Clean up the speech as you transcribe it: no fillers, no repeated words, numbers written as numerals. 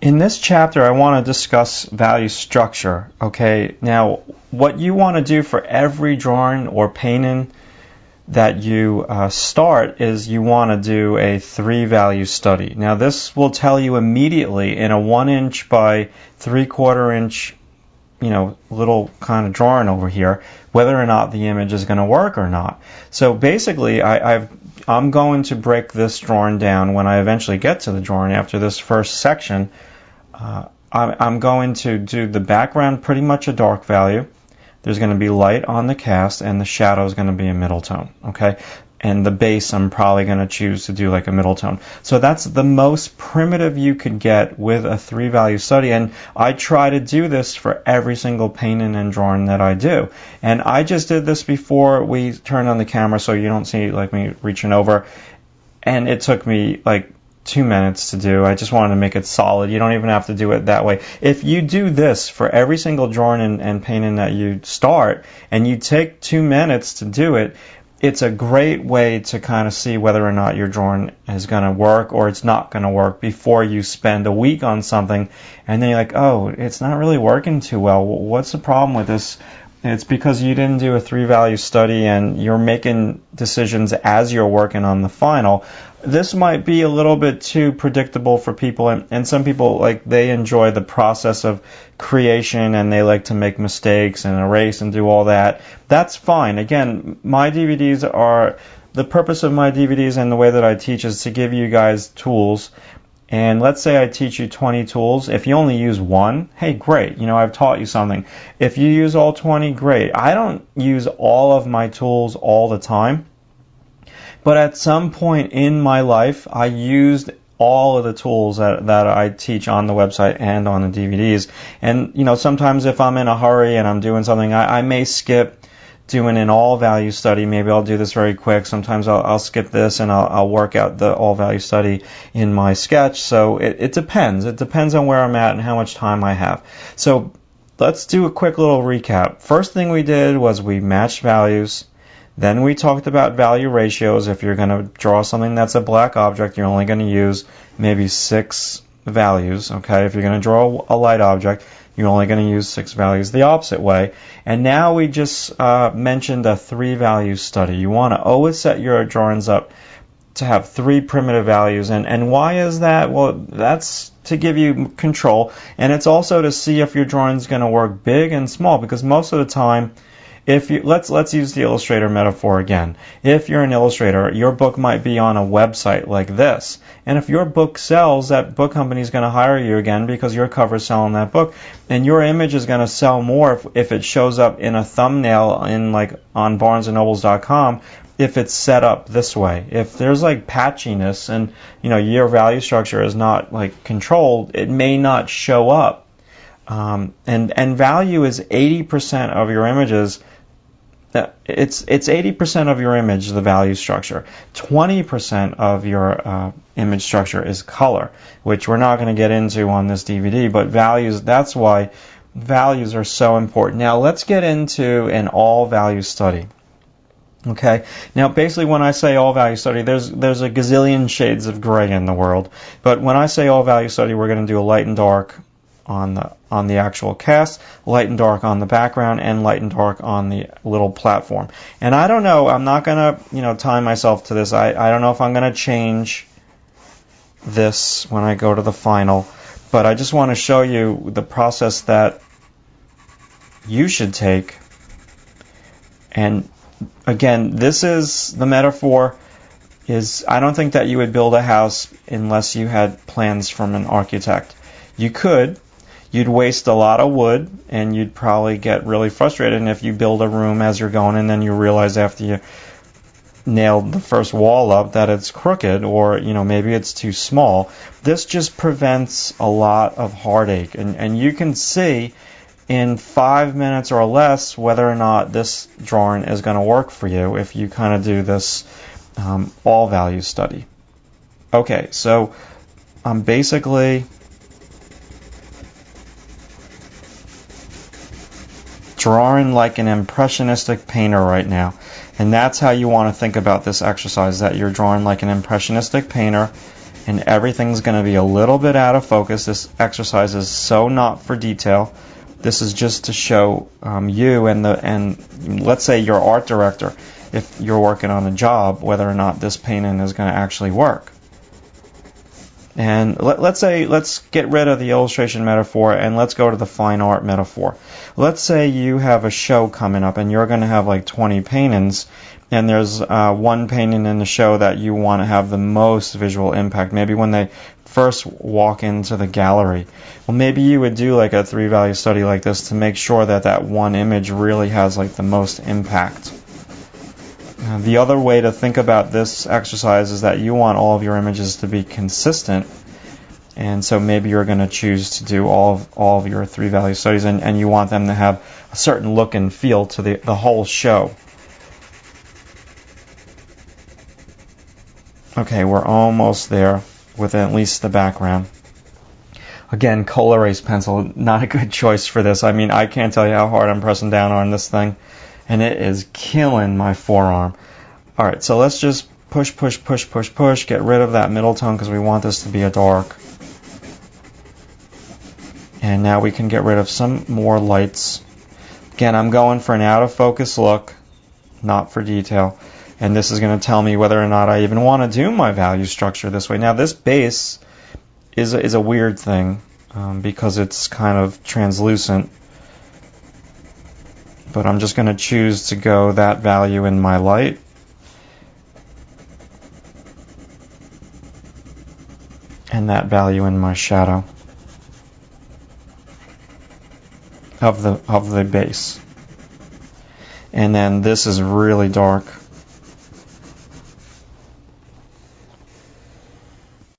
In this chapter, I want to discuss value structure. Okay, now what you want to do for every drawing or painting that you start is you want to do a 3-value study. Now this will tell you immediately in a 1-inch by 3/4 inch, little kind of drawing over here, whether or not the image is going to work or not. So basically, I'm going to break this drawing down when I eventually get to the drawing after this first section. I'm going to do the background pretty much a dark value. There's going to be light on the cast, and the shadow is going to be a middle tone. Okay, and the base I'm probably going to choose to do like a middle tone. So that's the most primitive you could get with a 3-value study, and I try to do this for every single painting and drawing that I do. And I just did this before we turned on the camera, so you don't see like me reaching over. And it took me like 2 minutes to do. I just wanted to make it solid. You don't even have to do it that way. If you do this for every single drawing and painting that you start, and you take 2 minutes to do it, it's a great way to kind of see whether or not your drawing is going to work or it's not going to work before you spend a week on something, and then you're like, oh, it's not really working too well. What's the problem with this? It's because you didn't do a 3-value study and you're making decisions as you're working on the final. This might be a little bit too predictable for people, and some people, like, they enjoy the process of creation and they like to make mistakes and erase and do all that. That's fine. Again, the purpose of my DVDs and the way that I teach is to give you guys tools. And let's say I teach you 20 tools. If you only use one, hey, great. I've taught you something. If you use all 20, great. I don't use all of my tools all the time. But at some point in my life, I used all of the tools that I teach on the website and on the DVDs. And, sometimes if I'm in a hurry and I'm doing something, I may skip doing an all-value study. Maybe I'll do this very quick. Sometimes I'll skip this and I'll work out the all-value study in my sketch. So it depends. It depends on where I'm at and how much time I have. So let's do a quick little recap. First thing we did was we matched values. Then we talked about value ratios. If you're going to draw something that's a black object, you're only going to use maybe 6 values. Okay, if you're going to draw a light object, you're only going to use 6 values the opposite way. And now we just mentioned a 3-value study. You want to always set your drawings up to have 3 primitive values. And why is that? Well, that's to give you control. And it's also to see if your drawing is going to work big and small, because most of the time, let's use the illustrator metaphor again. If you're an illustrator, your book might be on a website like this. And if your book sells, that book company is going to hire you again because your cover is selling that book. And your image is going to sell more if it shows up in a thumbnail on BarnesandNobles.com if it's set up this way. If there's patchiness and your value structure is not controlled, it may not show up. And value is 80% of your images. It's 80% of your image, the value structure. 20% of your image structure is color, which we're not going to get into on this DVD, but values, that's why values are so important. Now let's get into an all-value study. Okay, now basically when I say all-value study, there's a gazillion shades of gray in the world, but when I say all-value study, we're going to do a light and dark on the actual cast, light and dark on the background, and light and dark on the little platform. And I don't know, I'm not going to tie myself to this. I don't know if I'm going to change this when I go to the final, but I just want to show you the process that you should take. And again, this is the metaphor is I don't think that you would build a house unless you had plans from an architect. You could. You'd waste a lot of wood, and you'd probably get really frustrated. And if you build a room as you're going, and then you realize after you nailed the first wall up that it's crooked, or maybe it's too small, this just prevents a lot of heartache. And you can see in 5 minutes or less whether or not this drawing is going to work for you if you kind of do this all-value study. Okay, so I'm basically drawing like an impressionistic painter right now. And that's how you want to think about this exercise, that you're drawing like an impressionistic painter, and everything's going to be a little bit out of focus. This exercise is so not for detail. This is just to show you and let's say your art director, if you're working on a job, whether or not this painting is going to actually work. And let's get rid of the illustration metaphor and let's go to the fine art metaphor. Let's say you have a show coming up and you're going to have like 20 paintings, and there's one painting in the show that you want to have the most visual impact. Maybe when they first walk into the gallery. Well, maybe you would do like a 3-value study like this to make sure that that one image really has like the most impact. The other way to think about this exercise is that you want all of your images to be consistent, and so maybe you're going to choose to do all of your 3-value studies, and you want them to have a certain look and feel to the whole show. Okay, we're almost there with at least the background. Again, coal erase pencil, not a good choice for this. I mean, I can't tell you how hard I'm pressing down on this thing, and it is killing my forearm. Alright, so let's just push, get rid of that middle tone because we want this to be a dark. And now we can get rid of some more lights. Again, I'm going for an out of focus look, not for detail. And this is going to tell me whether or not I even want to do my value structure this way. Now, this base is a weird thing because it's kind of translucent. But I'm just going to choose to go that value in my light. And that value in my shadow of the base. And then this is really dark.